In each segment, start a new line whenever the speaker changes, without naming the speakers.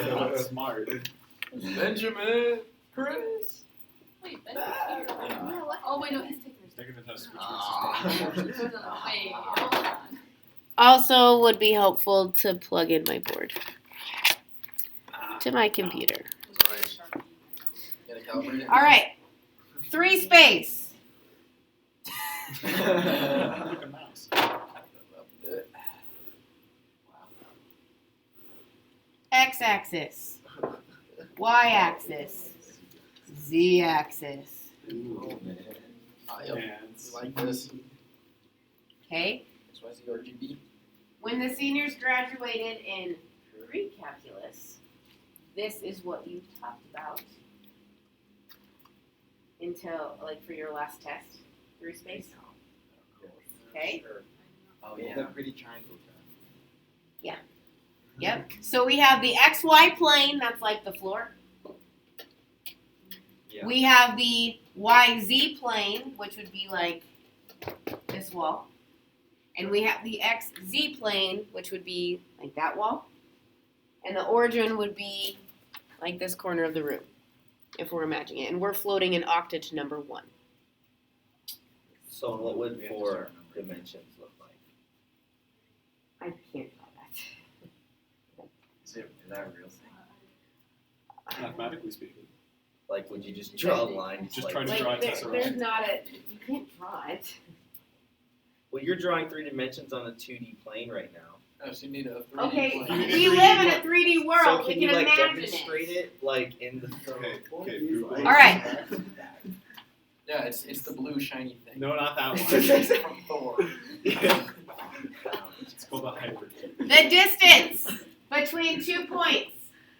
Not smart.
Benjamin, Chris.
Wait, Ben's here. Oh wait, no, he's taking
Taking the test.
Wait, hold on.
Also would be helpful to plug in my board to my computer.
Gotta calibrate it.
All right. 3 space.
Look at mouse.
X-axis. Y-axis. Z-axis.
Yep.
Hands.
Like this.
Okay.
That's why I see RGB.
When the seniors graduated in pre-calculus, this is what you talked about until, like, for your last test, 3 space. Okay.
Oh yeah.
The pretty triangle.
Yep. So we have the XY plane, that's like the floor.
Yeah.
We have the YZ plane, which would be like this wall. And we have the XZ plane, which would be like that wall. And the origin would be like this corner of the room, if we're imagining it. And we're floating in octet number 1.
So what would 4 dimensions look like?
I can't draw that.
Is that a real thing?
Mathematically speaking.
Like, would you just draw a line?
Just
like,
try to
Like,
draw a
there's
tesseract.
not a, you can't draw it.
Well, you're drawing 3 dimensions on a 2D plane right now.
Oh, so you need a 3D
Okay,
plane.
we live in a 3D world.
So
We
can
can
you like
imagine
demonstrate
it.
it like in the?
Okay, Google.
All right.
Yeah, it's the blue shiny thing.
No, not that one.
From Thor.
It's called a hybrid.
The distance between 2 points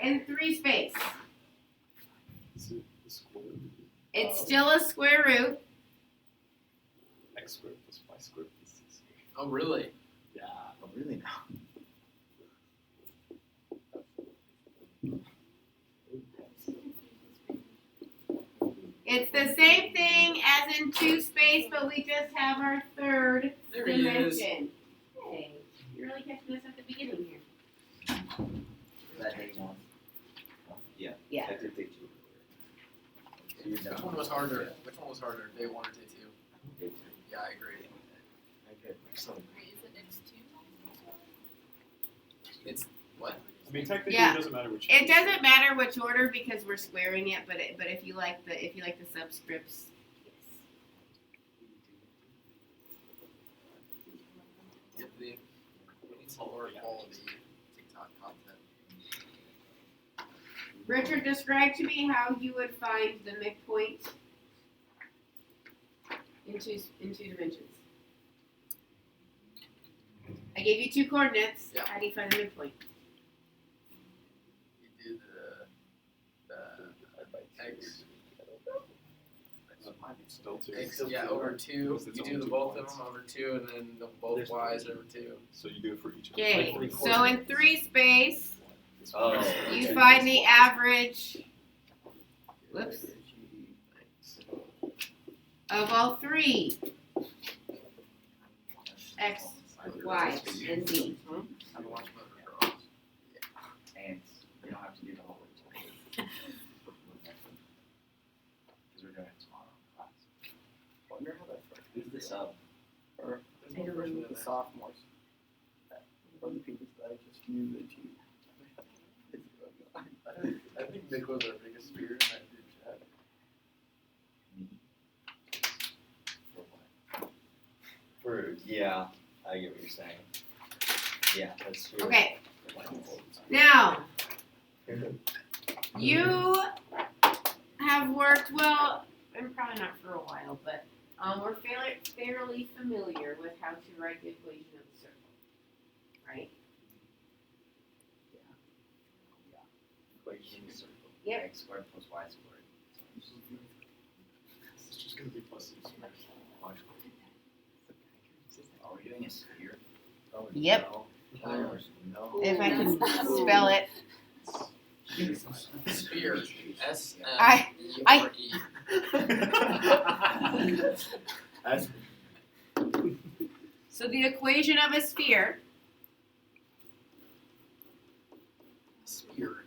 in 3 space.
Is it the square root?
It's still a square root.
X squared plus Y squared plus Z squared.
Oh really?
Yeah.
Oh, really now?
It's the same thing as in 2 space, but we just have our 3rd
There he is.
dimension. Hey, you're really catching us at the beginning here.
That day 1. Yeah.
Yeah.
I did day 2. So you're
Which
done.
one was harder? Which one was harder? Day 1 or day 2?
Day 2.
Yeah, I agree.
Okay. So
Wait, is it X2?
It's what?
I mean, technically,
Yeah.
it doesn't matter which.
It doesn't matter which order because we're squaring it, but if you like the subscripts, yes.
Get the. We need some lower quality TikTok content.
Richard, describe to me how you would find the midpoint in two dimensions. I gave you 2 coordinates.
Yeah.
How do you find the midpoint?
You do the X.
Still 2.
X, yeah, over 2. You do the both of them over 2, and then the both Y's over 2.
So you do it for each.
Okay,
Like 3
so in 3 space,
Oh.
you find the average, whoops, of all 3, X, Y, and Z.
I've been watching Motor Girls.
And you don't have to do the whole thing. Because we're doing it tomorrow in class.
Wonder how that works.
Who's the sub?
Or
There's no
version
version
of
of
the
that.
sophomores. Or the people that I just knew the team.
I think Nick was our biggest fear in that group chat.
Yeah, I get what you're saying. Yeah, that's true.
Okay, now, you have worked, well, and probably not for a while, but we're fairly familiar with how to write the equation of the circle, right?
Equation of the circle.
Yep.
X squared plus Y squared.
It's just gonna be plus Z squared.
Are we doing a sphere? Oh,
Yep.
No. No.
If I can spell it.
Sphere.
I-
S-M-E-R-E.
That's
So the equation of a sphere
Sphere.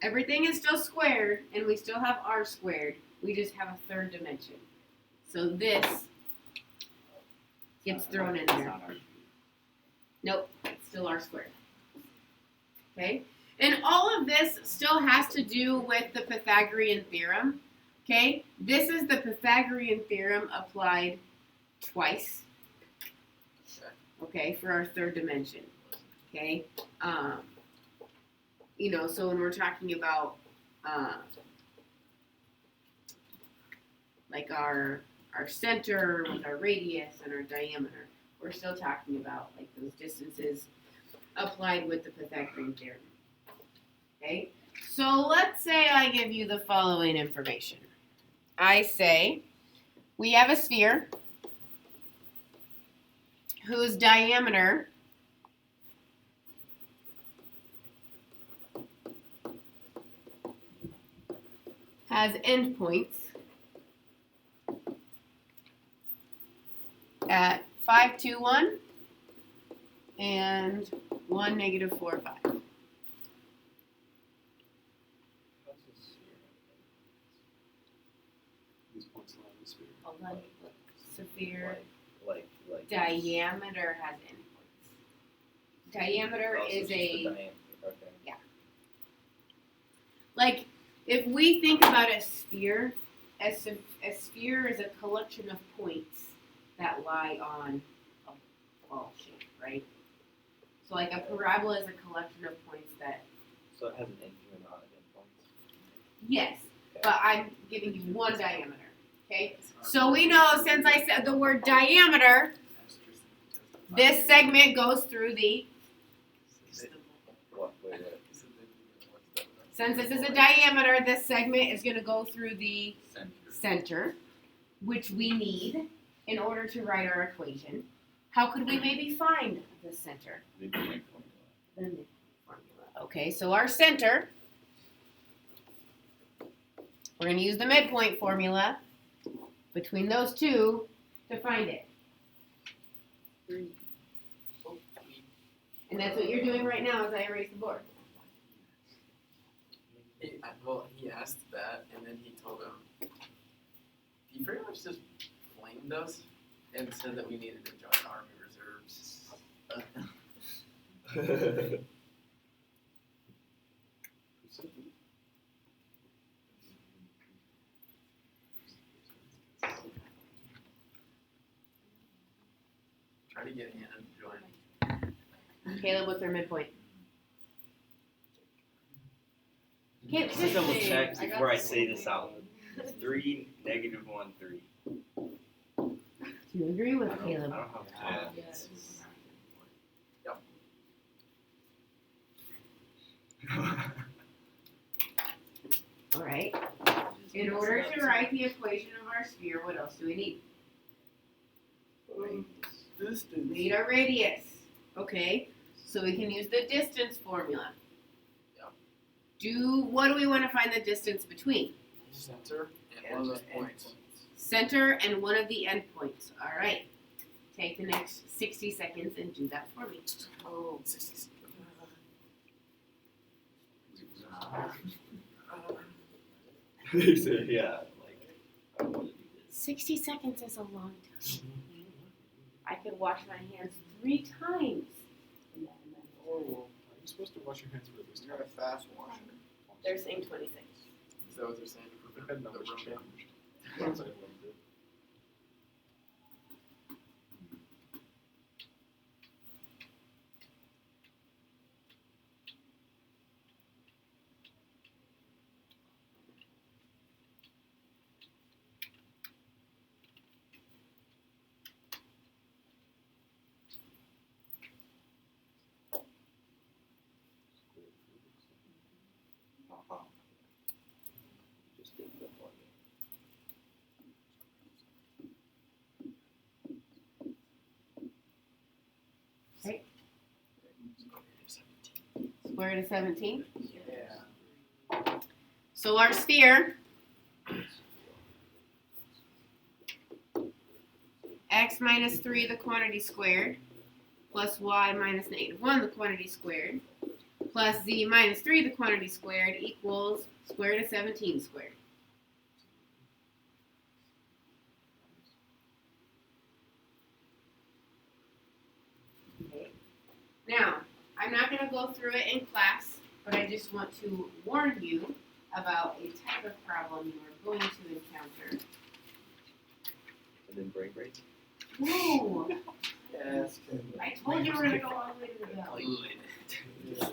Everything is still squared, and we still have r squared. We just have a third dimension. So this gets thrown in there. Nope, it's still r squared. Okay? And all of this still has to do with the Pythagorean theorem. Okay? This is the Pythagorean theorem applied twice. Okay, for our third dimension. Okay? You know, so when we're talking about like our center with our radius and our diameter, we're still talking about like those distances applied with the Pythagorean theorem. Okay, so let's say I give you the following information. I say we have a sphere whose diameter has endpoints at 5, 2, 1 and 1, -4, 5.
These points lie in the sphere.
Hold on. Sphere
Like
diameter has endpoints. Diameter
oh, so
is
just the
a
diameter, okay.
like if we think about a sphere, a sphere is a collection of points that lie on a ball shape, right? So like a parabola is a collection of points that
So it has an infinite amount of endpoints.
yes, but I'm giving you one diameter. Okay? So we know since I said the word diameter, this segment goes through the
What? Wait.
since this is a diameter, this segment is going to go through the center, which we need in order to write our equation. How could we maybe find the center? The midpoint formula. Okay, so our center, we're going to use the midpoint formula between those two to find it. And that's what you're doing right now as I erase the board.
Well, he asked that, and then he told him, he pretty much just flamed us and said that we needed to join Army Reserves. Try to get Hannah to join.
Caleb, what's our midpoint? Caleb,
Let me double check
I got
before I
the
say
same
this
thing.
out. 3, -1, 3.
Do you agree with
I don't
Caleb?
have
Yes.
All right. In order to write the equation of our sphere, what else do we need? We need our radius. Okay. So we can use the distance formula. What do we want to find the distance between?
Center and one of those points.
Center and one of the endpoints. All right. Take the next 60 seconds and do that for me.
Oh, 60.
Yeah, like, I want to do this.
60 seconds is a long time. I could wash my hands 3 times.
Are you supposed to wash your hands for this
You're
time?
a fast washer.
They're saying 20 seconds.
Is that what they're saying?
The head numbers changed. Sounds like a little bit.
Just did the one.
Square root of 17.
Yeah.
So our sphere, x minus 3 the quantity squared, plus y minus -1 the quantity squared, plus z minus 3, the quantity squared, equals square root of 17 squared. Okay. Now, I'm not going to go through it in class, but I just want to warn you about a type of problem you are going to encounter.
And then brain break.
Whoa!
Yes.
I told you we're going to go all the way to the bell.
Yeah.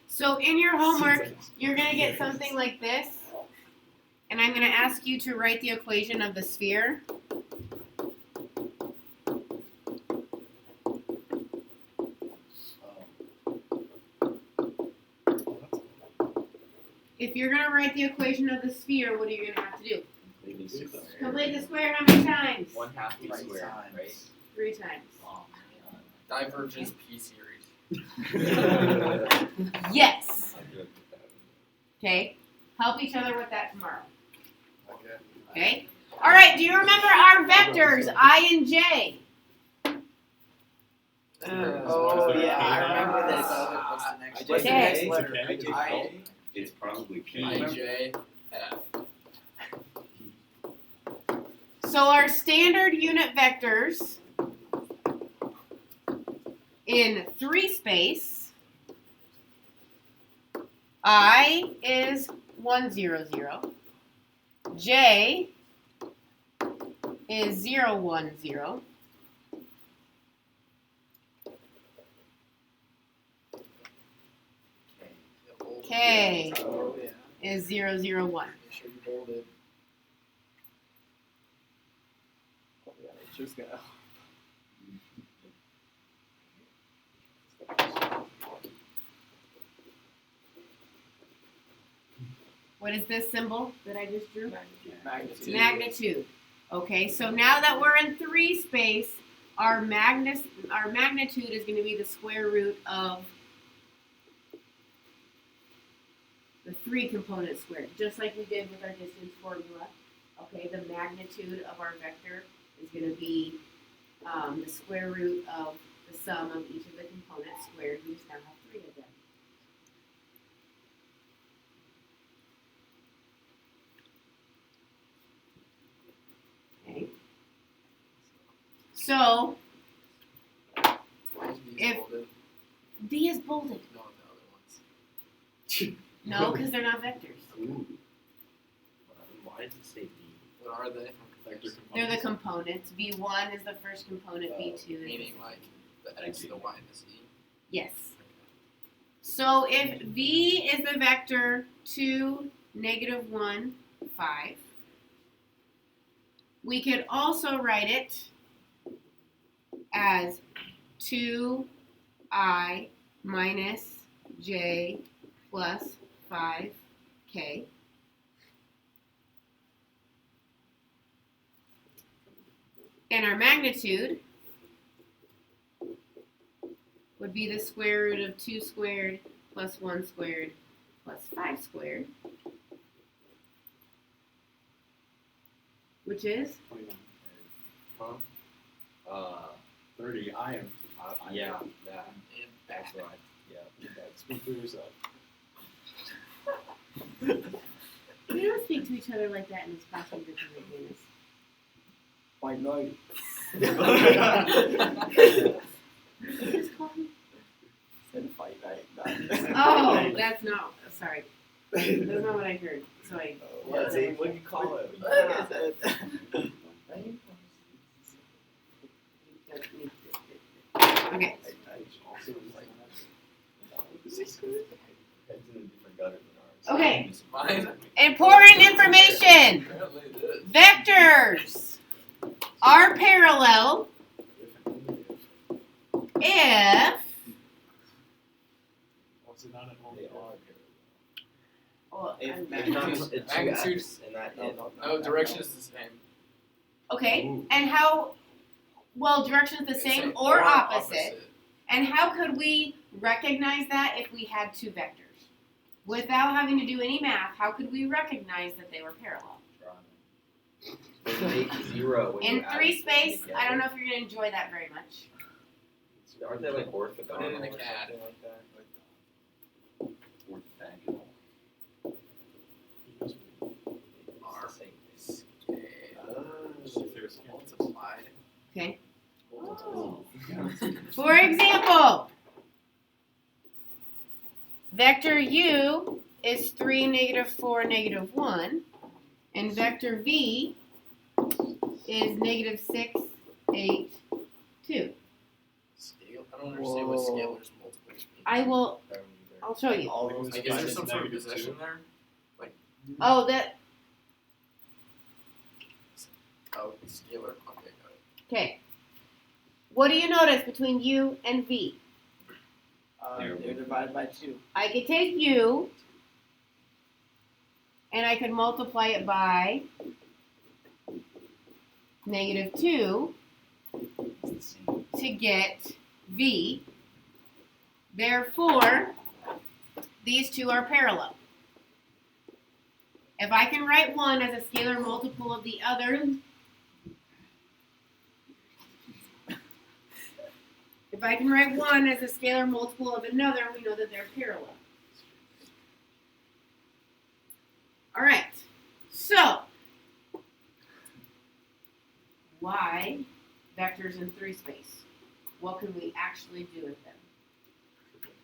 So in your homework, you're going to get something like this, and I'm going to ask you to write the equation of the sphere. If you're going to write the equation of the sphere, what are you going to have to do? Complete the square how many times?
1/2 d
Right
squared,
times.
right?
3 times.
Oh
Divergence P series.
man.
Yes.
I'm good with that.
Okay. Help each other with that tomorrow.
Okay.
Okay. All right. Do you remember our vectors I and J?
Oh yeah, I remember this.
What's the next
What's the
Okay.
next letter?
I,
It's probably P.
I, J, F.
So our standard unit vectors in 3 space, I is 1, 0, 0. J is 0, 1, 0. K
Oh yeah.
is 0, 0, 1.
Make sure you hold it.
Oh yeah, it's just gonna.
What is this symbol that I just drew?
Magnitude.
Magnitude. Okay, so now that we're in 3 space, our magnitude is going to be the square root of the 3 component squared, just like we did with our distance formula. Okay, the magnitude of our vector is going to be the square root of the sum of each of the components squared. We just now have 3 of them. Okay. So
Why is these
If-
folded?
B is bolded.
No, the other ones.
No, because they're not vectors.
Ooh. Why does it say B?
What are they?
They're the components. B1 is the first component. B2 is the
Meaning like the X, the Y, and the Z.
yes. So if V is the vector 2, -1, 5, we could also write it as 2I minus J plus 5K. And our magnitude would be the square root of 2 squared plus 1 squared plus 5 squared, which is
29.
Huh?
30. I am.
Yeah, that.
And
That's
back.
right. Yeah.
Speak for yourself.
we don't speak to each other like that in this classroom. Dennis.
White noise.
Just call me.
Said fight night.
Oh, that's not. Sorry, that's not what I heard. So I.
What do you call it?
Like I said.
Okay.
Also, like,
Heads in a different gutter than ours.
Okay.
Mine.
Important information.
Apparently it is.
Vectors are parallel if.
also not at home.
They are
Well,
If
I'm
it's not
Magnitude-
it's
magnitude-
2x and that
No, direction is the same.
okay,
Ooh.
and how? Well, direction is the same or opposite. And how could we recognize that if we had 2 vectors? Without having to do any math, how could we recognize that they were parallel?
They make 0 when you
In
add
3
them
space,
together.
I don't know if you're going to enjoy that very much.
Aren't they like orthogonal
Put it in the
or
CAD.
something like that?
Orthogonal.
R
Same
scale multiplied.
Okay.
Oh.
For example, vector u is 3, negative 4, negative 1, and vector v is negative 6, 8, 2.
Scale? I don't understand what scalars multiplication means.
I'll show you.
All those
Like, is there
minus
some sort of
negative
position
2.
there?
Oh, that,
Oh, scalar. Okay, got it.
okay. What do you notice between u and v?
They're divided by 2.
I could take u, and I could multiply it by negative 2 to get v. Therefore, these two are parallel. If I can write one as a scalar multiple of the other, if I can write one as a scalar multiple of another, we know that they're parallel. All right, so why vectors in 3 space? What can we actually do with them?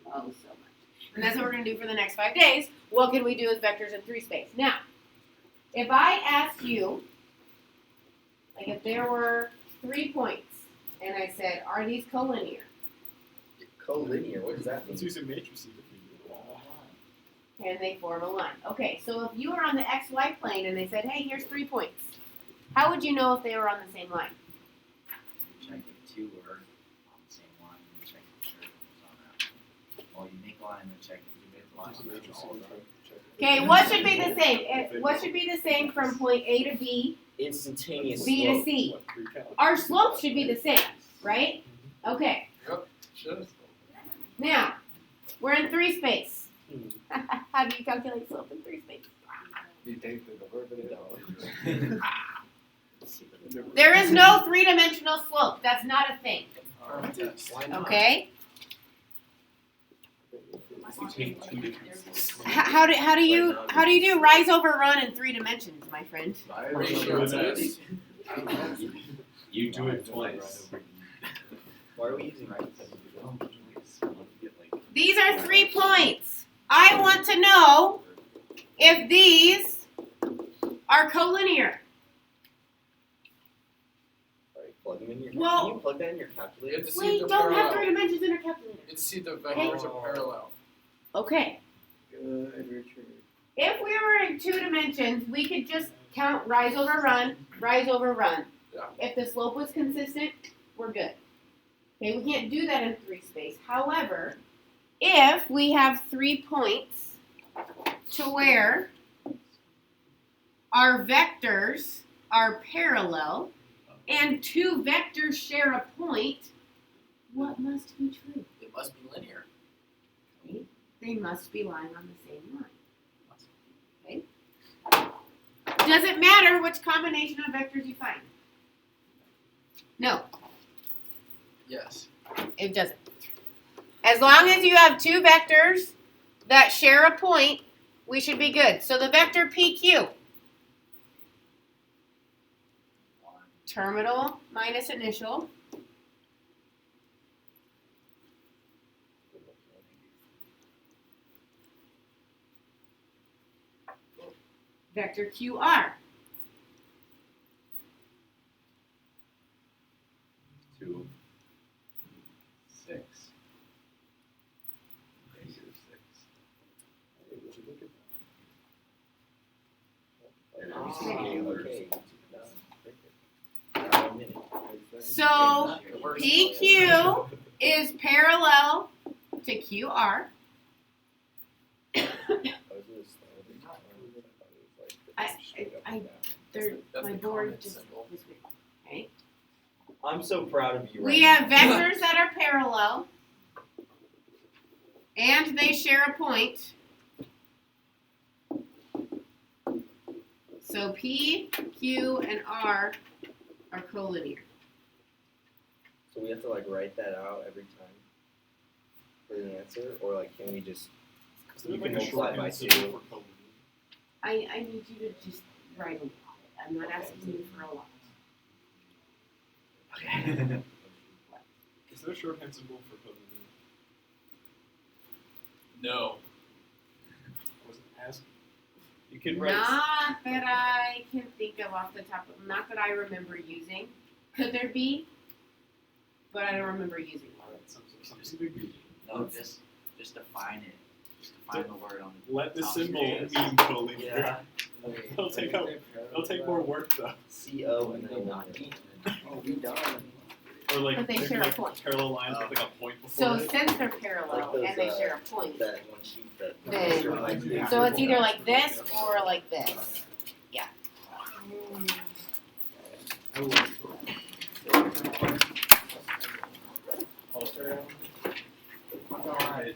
Oh, so much. And that's what we're going to do for the next 5 days. What can we do with vectors in 3 space? Now, if I asked you, like if there were 3 points, and I said, are these collinear?
Collinear, what does that
Let's
mean?
use a matrix to figure
Can they form a line? Okay, so if you were on the XY plane and they said, hey, here's 3 points, how would you know if they were on the same line?
Check if 2 are on the same line, and check if the third one was on that. Well, you make a line and check if you make the line.
Use a matrix
all
to
of them.
check.
Okay, what should be the same? What should be the same from point A to B,
Instantaneous
B to
slope.
C?
What, 3 count?
Our slopes should be the same, right? Okay,
Should.
now, we're in 3 space. How do you calculate slope in 3 space?
You take the derivative.
There is no 3-dimensional slope. That's not a thing.
Why not?
Okay?
You take 2 different.
How do you do rise over run in 3 dimensions, my friend?
Ratio
That's-
test.
You do it twice.
Why are we using right?
These are 3 points. I want to know if these are collinear.
Alright, plug them in your.
Well-
Can you plug that in your
You
calculator?
have to see
We
if they're
don't have 3
parallel.
dimensions in our calculator.
You have to see if the vectors are parallel.
Okay.
Good, Richard.
If we were in 2 dimensions, we could just count rise over run, rise over run.
Yeah.
If the slope was consistent, we're good. Okay, we can't do that in 3 space. However, if we have 3 points to where our vectors are parallel and 2 vectors share a point, what must be true?
It must be linear.
They must be lying on the same line. Okay? Does it matter which combination of vectors you find? No,
Yes.
it doesn't. As long as you have 2 vectors that share a point, we should be good. So the vector PQ, terminal minus initial, vector QR,
2, 6. Negative 6.
Okay. Now, 1 minute.
So
It works.
PQ is parallel to QR.
That's
My
the
board
comment
just
symbol.
was weird. Okay.
I'm so proud of you.
We
right
have
now.
vectors that are parallel, and they share a point. So P, Q, and R are collinear.
So we have to like write that out every time for the answer, or like can we just
Is there
You
like
can
a
multiply by
shorthand
two.
symbol for colon?
I need you to just write a lot. I'm not asking you for a lot.
Is there a shorthand symbol for colon? No. I wasn't asking. You can write.
Not that I can think of off the top of, not that I remember using. Could there be? But I don't remember using one.
Alright, something big.
No, just define it. Just define the word on the.
Let the
top.
symbol
Yes.
mean colon.
Yeah.
It'll take more work though.
CO and then not E.
Oh, we done.
Or like,
But they
maybe
share a
like
point.
parallel lines with like a point before
So
it.
since they're parallel
Like those,
and they share a point,
That one sheet that.
Then- so it's either like this or like this.
I will look for it. Alright.